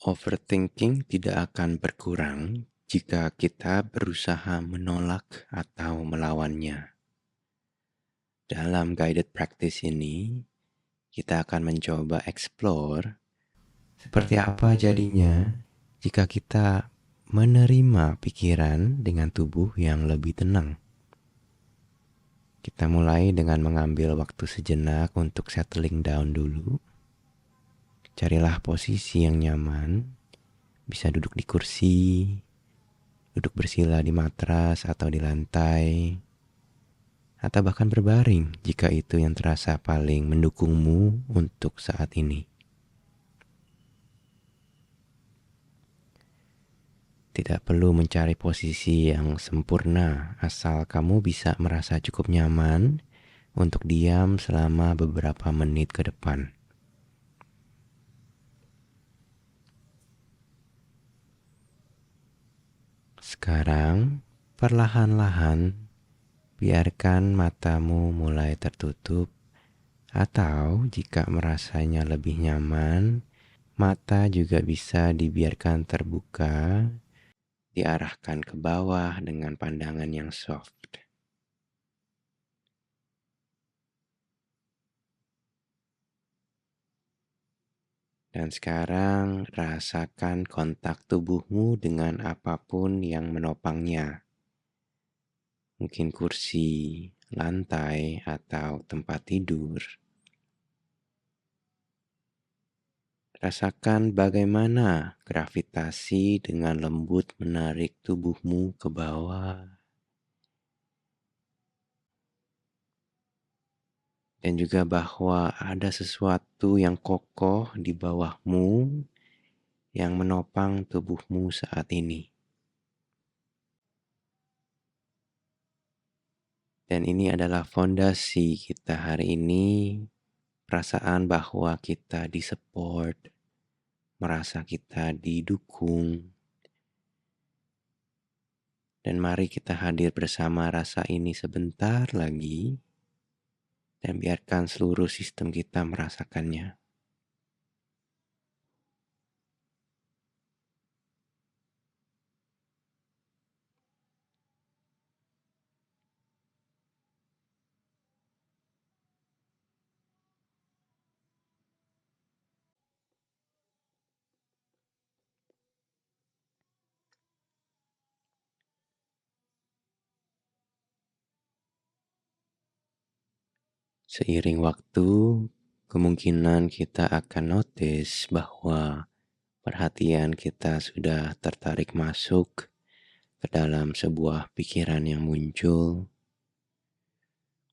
Overthinking tidak akan berkurang jika kita berusaha menolak atau melawannya. Dalam guided practice ini, kita akan mencoba explore seperti apa jadinya jika kita menerima pikiran dengan tubuh yang lebih tenang. Kita mulai dengan mengambil waktu sejenak untuk settling down dulu. Carilah posisi yang nyaman, bisa duduk di kursi, duduk bersila di matras atau di lantai, atau bahkan berbaring jika itu yang terasa paling mendukungmu untuk saat ini. Tidak perlu mencari posisi yang sempurna, asal kamu bisa merasa cukup nyaman untuk diam selama beberapa menit ke depan. Sekarang, perlahan-lahan biarkan matamu mulai tertutup, atau jika merasanya lebih nyaman, mata juga bisa dibiarkan terbuka, diarahkan ke bawah dengan pandangan yang soft. Dan sekarang rasakan kontak tubuhmu dengan apapun yang menopangnya. Mungkin kursi, lantai, atau tempat tidur. Rasakan bagaimana gravitasi dengan lembut menarik tubuhmu ke bawah. Dan juga bahwa ada sesuatu yang kokoh di bawahmu yang menopang tubuhmu saat ini. Dan ini adalah fondasi kita hari ini, perasaan bahwa kita disupport, merasa kita didukung. Dan mari kita hadir bersama rasa ini sebentar lagi, dan biarkan seluruh sistem kita merasakannya. Seiring waktu, kemungkinan kita akan notice bahwa perhatian kita sudah tertarik masuk ke dalam sebuah pikiran yang muncul.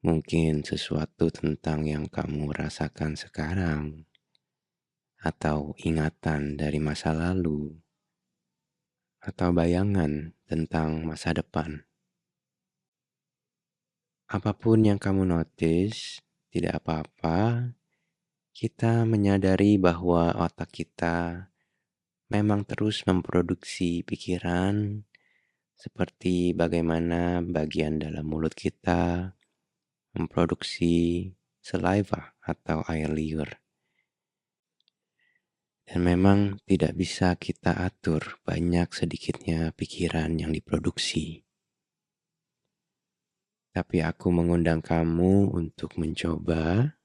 Mungkin sesuatu tentang yang kamu rasakan sekarang, atau ingatan dari masa lalu, atau bayangan tentang masa depan. Apapun yang kamu notice, tidak apa-apa. Kita menyadari bahwa otak kita memang terus memproduksi pikiran, seperti bagaimana bagian dalam mulut kita memproduksi saliva atau air liur. Dan memang tidak bisa kita atur banyak sedikitnya pikiran yang diproduksi. Tapi aku mengundang kamu untuk mencoba.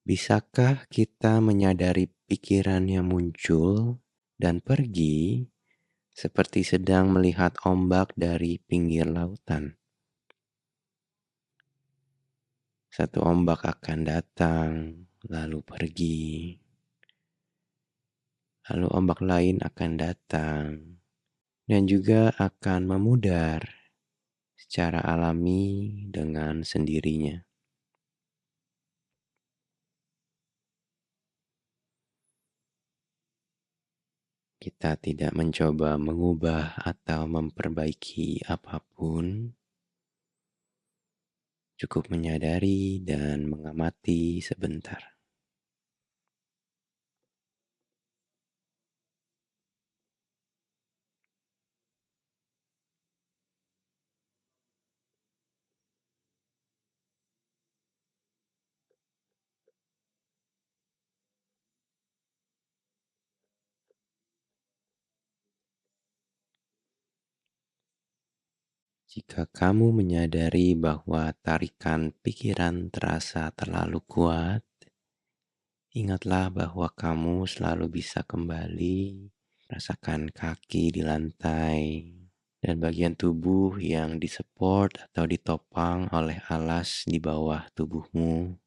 Bisakah kita menyadari pikiran yang muncul dan pergi seperti sedang melihat ombak dari pinggir lautan? Satu ombak akan datang, lalu pergi. Lalu ombak lain akan datang dan juga akan memudar secara alami dengan sendirinya. Kita tidak mencoba mengubah atau memperbaiki apapun, cukup menyadari dan mengamati sebentar. Jika kamu menyadari bahwa tarikan pikiran terasa terlalu kuat, ingatlah bahwa kamu selalu bisa kembali rasakan kaki di lantai dan bagian tubuh yang disupport atau ditopang oleh alas di bawah tubuhmu.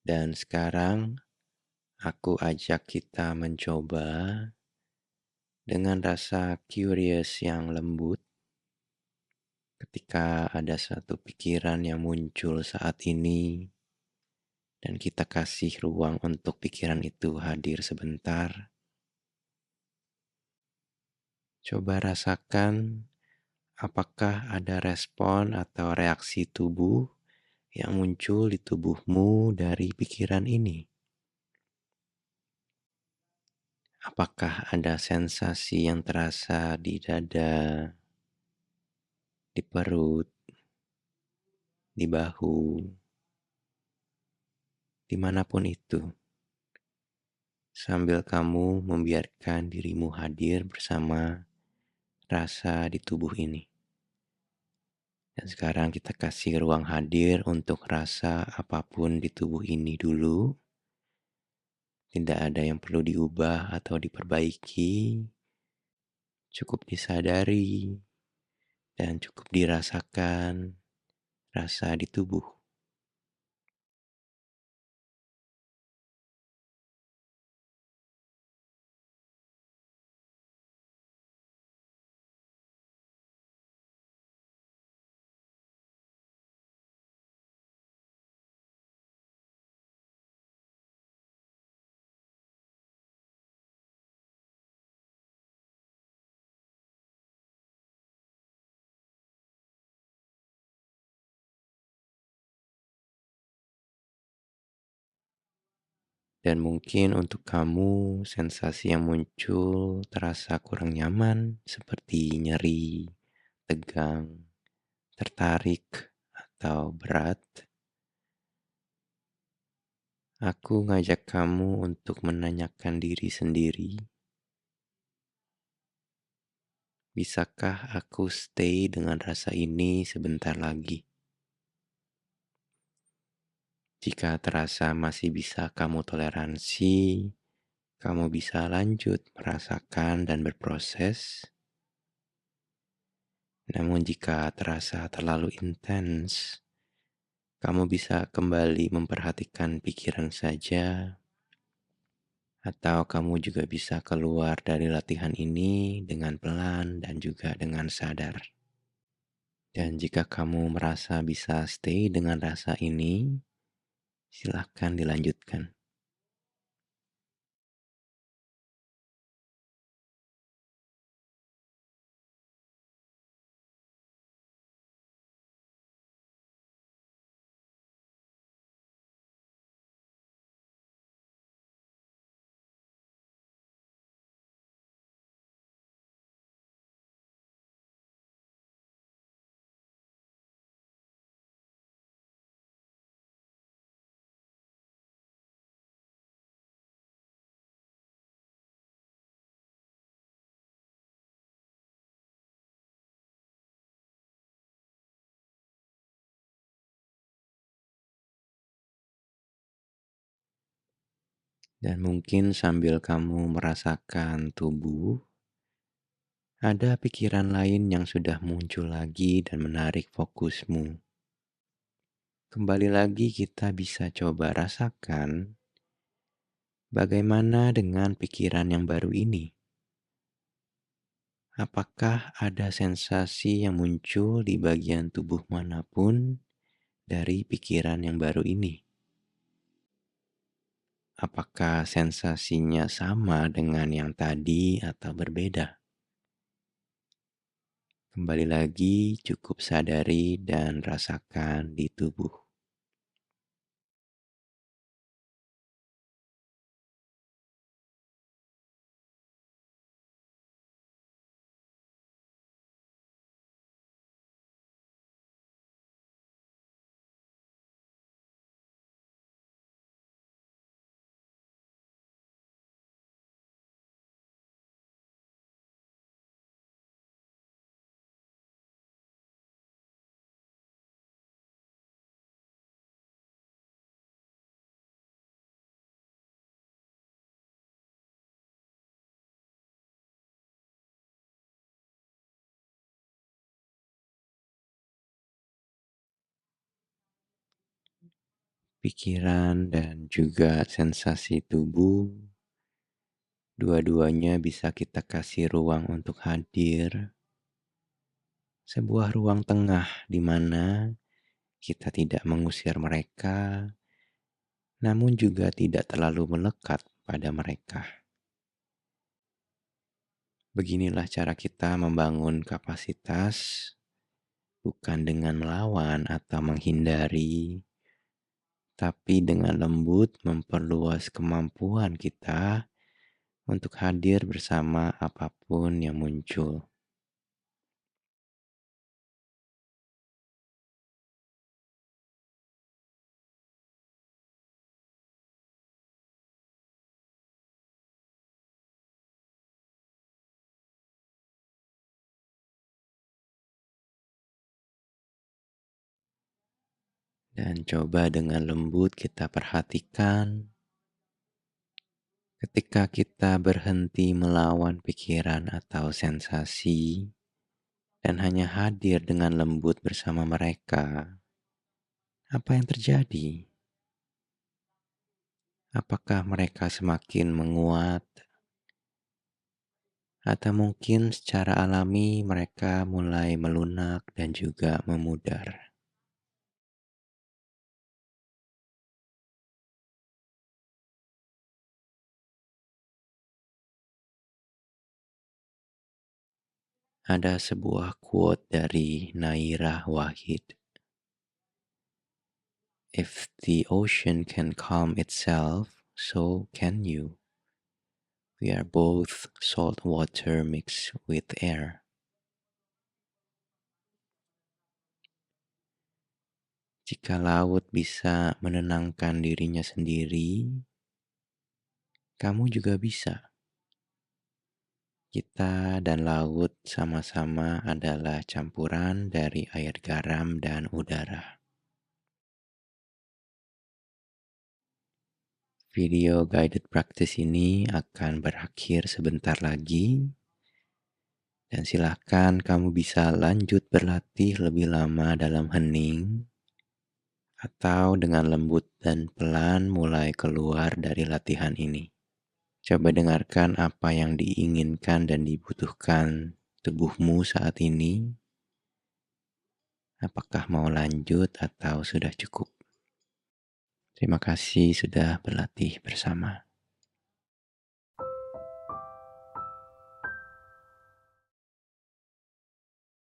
Dan sekarang aku ajak kita mencoba dengan rasa curious yang lembut ketika ada satu pikiran yang muncul saat ini, dan kita kasih ruang untuk pikiran itu hadir sebentar. Coba rasakan apakah ada respon atau reaksi tubuh yang muncul di tubuhmu dari pikiran ini. Apakah ada sensasi yang terasa di dada, di perut, di bahu, dimanapun itu, sambil kamu membiarkan dirimu hadir bersama rasa di tubuh ini. Dan sekarang kita kasih ruang hadir untuk rasa apapun di tubuh ini dulu. Tidak ada yang perlu diubah atau diperbaiki, cukup disadari dan cukup dirasakan rasa di tubuh. Dan mungkin untuk kamu, sensasi yang muncul terasa kurang nyaman, seperti nyeri, tegang, tertarik, atau berat. Aku ngajak kamu untuk menanyakan diri sendiri, bisakah aku stay dengan rasa ini sebentar lagi? Jika terasa masih bisa kamu toleransi, kamu bisa lanjut merasakan dan berproses. Namun jika terasa terlalu intens, kamu bisa kembali memperhatikan pikiran saja, atau kamu juga bisa keluar dari latihan ini dengan pelan dan juga dengan sadar. Dan jika kamu merasa bisa stay dengan rasa ini, silahkan dilanjutkan. Dan mungkin sambil kamu merasakan tubuh, ada pikiran lain yang sudah muncul lagi dan menarik fokusmu. Kembali lagi kita bisa coba rasakan bagaimana dengan pikiran yang baru ini. Apakah ada sensasi yang muncul di bagian tubuh manapun dari pikiran yang baru ini? Apakah sensasinya sama dengan yang tadi atau berbeda? Kembali lagi, cukup sadari dan rasakan di tubuh. pikiran, dan juga sensasi tubuh. Dua-duanya bisa kita kasih ruang untuk hadir, sebuah ruang tengah di mana kita tidak mengusir mereka, namun juga tidak terlalu melekat pada mereka. Beginilah cara kita membangun kapasitas, bukan dengan melawan atau menghindari, tapi dengan lembut memperluas kemampuan kita untuk hadir bersama apapun yang muncul. Dan coba dengan lembut kita perhatikan ketika kita berhenti melawan pikiran atau sensasi dan hanya hadir dengan lembut bersama mereka. Apa yang terjadi? Apakah mereka semakin menguat? Atau mungkin secara alami mereka mulai melunak dan juga memudar? Ada sebuah quote dari Nairah Wahid. If the ocean can calm itself, so can you. We are both salt water mixed with air. Jika laut bisa menenangkan dirinya sendiri, kamu juga bisa. Kita dan laut sama-sama adalah campuran dari air garam dan udara. Video guided practice ini akan berakhir sebentar lagi. Dan silahkan kamu bisa lanjut berlatih lebih lama dalam hening atau dengan lembut dan pelan mulai keluar dari latihan ini. Coba dengarkan apa yang diinginkan dan dibutuhkan tubuhmu saat ini. Apakah mau lanjut atau sudah cukup? Terima kasih sudah berlatih bersama.